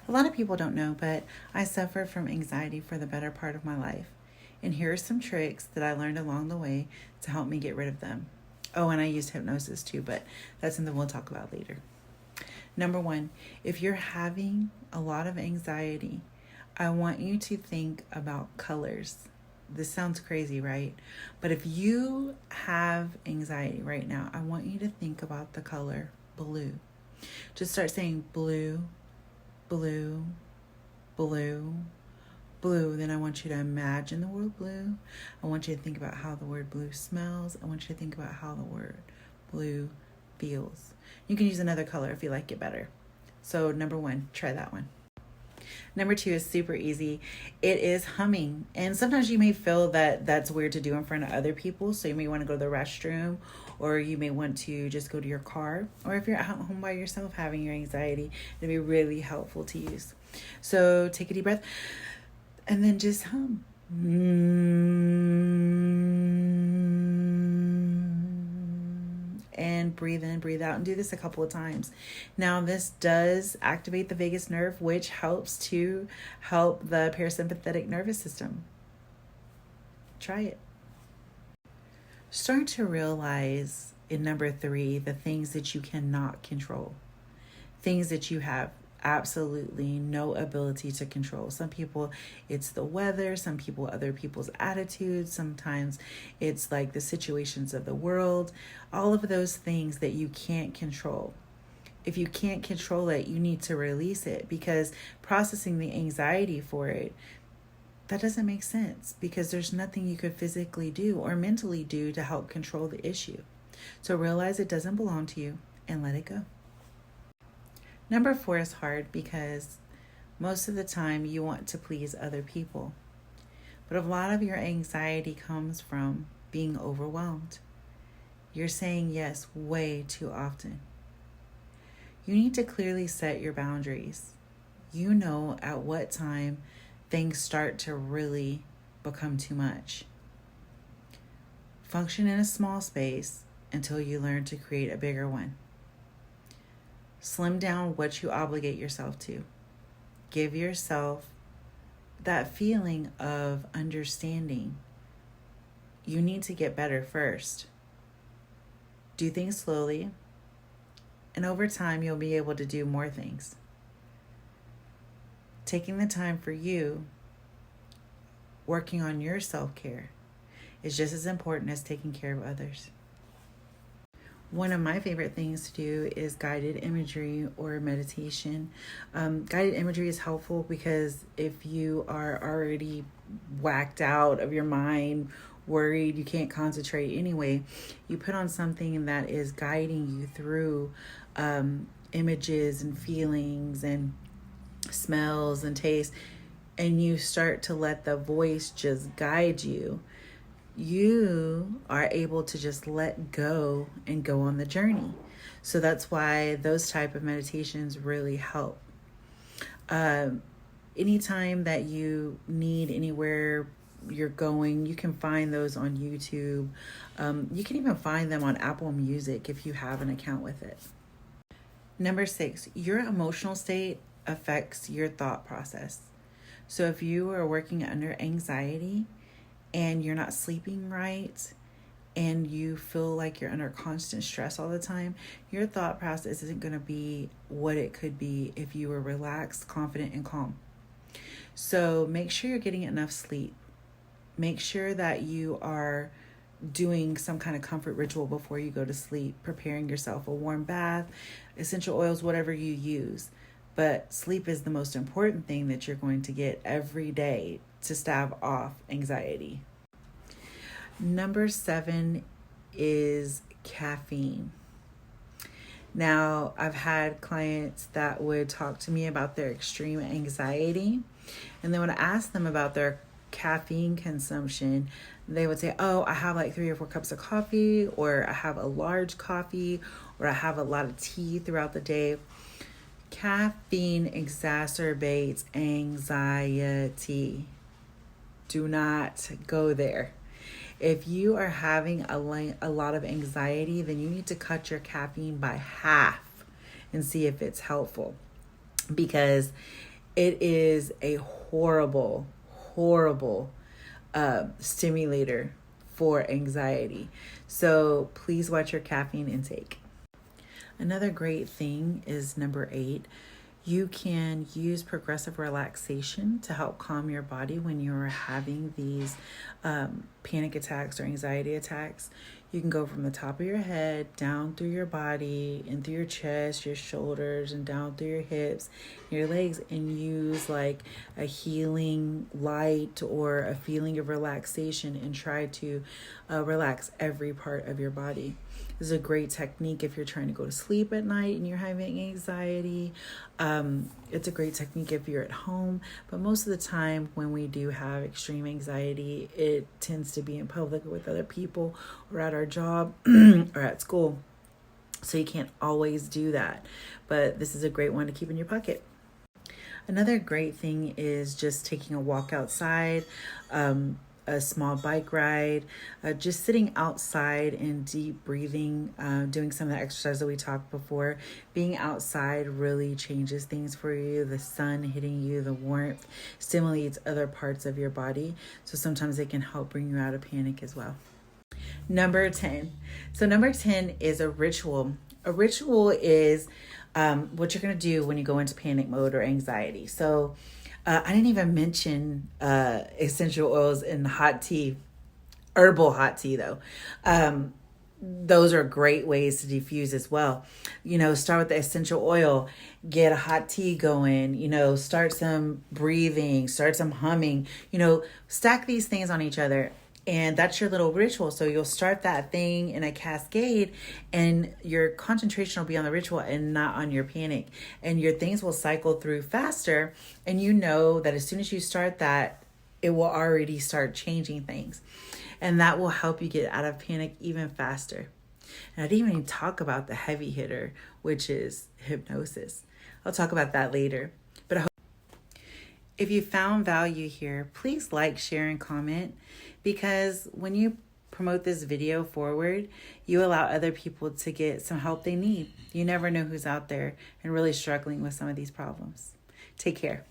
A lot of people don't know, but I suffered from anxiety for the better part of my life. And here are some tricks that I learned along the way to help me get rid of them. Oh, and I used hypnosis too, but that's something we'll talk about later. Number one, if you're having a lot of anxiety, I want you to think about colors. This sounds crazy, right? But if you have anxiety right now, I want you to think about the color blue. Just start saying blue, blue, blue, blue. Then I want you to imagine the word blue. I want you to think about how the word blue smells. I want you to think about how the word blue feels. You can use another color if you like it better. So number one, try that one. Number two is super easy. It is humming. And sometimes you may feel that that's weird to do in front of other people. So you may want to go to the restroom, or you may want to just go to your car. Or if you're at home by yourself having your anxiety, it'd be really helpful to use. So take a deep breath and then just hum. And breathe in, breathe out, and do this a couple of times. Now, this does activate the vagus nerve, which helps the parasympathetic nervous system. Try it. Start to realize in number three, the things that you cannot control, things that you have absolutely no ability to control. Some people, it's the weather. Some people, other people's attitudes. Sometimes it's like the situations of the world. All of those things that you can't control. If you can't control it, you need to release it, because processing the anxiety for it, that doesn't make sense, because there's nothing you could physically do or mentally do to help control the issue. So realize it doesn't belong to you and let it go. Number four is hard because most of the time you want to please other people. But a lot of your anxiety comes from being overwhelmed. You're saying yes way too often. You need to clearly set your boundaries. You know at what time things start to really become too much. Function in a small space until you learn to create a bigger one. Slim down what you obligate yourself to. Give yourself that feeling of understanding. You need to get better first. Do things slowly, and over time you'll be able to do more things. Taking the time for you, working on your self-care, is just as important as taking care of others. One of my favorite things to do is guided imagery or meditation. Guided imagery is helpful because if you are already whacked out of your mind, worried, you can't concentrate anyway, you put on something that is guiding you through images and feelings and smells and tastes, and you start to let the voice just guide you. You are able to just let go and go on the journey. So that's why those type of meditations really help. Anytime that you need anywhere you're going, you can find those on YouTube. You can even find them on Apple Music if you have an account with it. Number 6, your emotional state affects your thought process. So if you are working under anxiety and you're not sleeping right, and you feel like you're under constant stress all the time, your thought process isn't going to be what it could be if you were relaxed, confident, and calm. So make sure you're getting enough sleep. Make sure that you are doing some kind of comfort ritual before you go to sleep, preparing yourself a warm bath, essential oils, whatever you use. But sleep is the most important thing that you're going to get every day to stave off anxiety. Number 7 is caffeine. Now, I've had clients that would talk to me about their extreme anxiety, and then when I ask them about their caffeine consumption, they would say, oh, I have like 3 or 4 cups of coffee, or I have a large coffee, or I have a lot of tea throughout the day. Caffeine exacerbates anxiety. Do not go there. If you are having a lot of anxiety, then you need to cut your caffeine by half and see if it's helpful. Because It is a horrible, horrible stimulator for anxiety. So please watch your caffeine intake. Another great thing is number 8. You can use progressive relaxation to help calm your body when you're having these panic attacks or anxiety attacks. You can go from the top of your head down through your body and through your chest, your shoulders, and down through your hips, your legs, and use like a healing light or a feeling of relaxation and try to relax every part of your body. This is a great technique if you're trying to go to sleep at night and you're having anxiety. It's a great technique if you're at home, but most of the time when we do have extreme anxiety, it tends to be in public with other people or at our job or at school. So you can't always do that, but this is a great one to keep in your pocket. Another great thing is just taking a walk outside, a small bike ride, just sitting outside and deep breathing, doing some of the exercise that we talked before. Being outside really changes things for you. The sun hitting you, the warmth stimulates other parts of your body. So sometimes it can help bring you out of panic as well. Number 10. So number 10 is a ritual. A ritual is what you're going to do when you go into panic mode or anxiety. So I didn't even mention essential oils in hot tea, herbal hot tea though. Those are great ways to diffuse as well. Start with the essential oil, get a hot tea going, start some breathing, start some humming, stack these things on each other. And that's your little ritual. So you'll start that thing in a cascade and your concentration will be on the ritual and not on your panic. And your things will cycle through faster. And you know that as soon as you start that, it will already start changing things. And that will help you get out of panic even faster. And I didn't even talk about the heavy hitter, which is hypnosis. I'll talk about that later. But I hope if you found value here, please like, share, and comment, because when you promote this video forward, you allow other people to get some help they need. You never know who's out there and really struggling with some of these problems. Take care.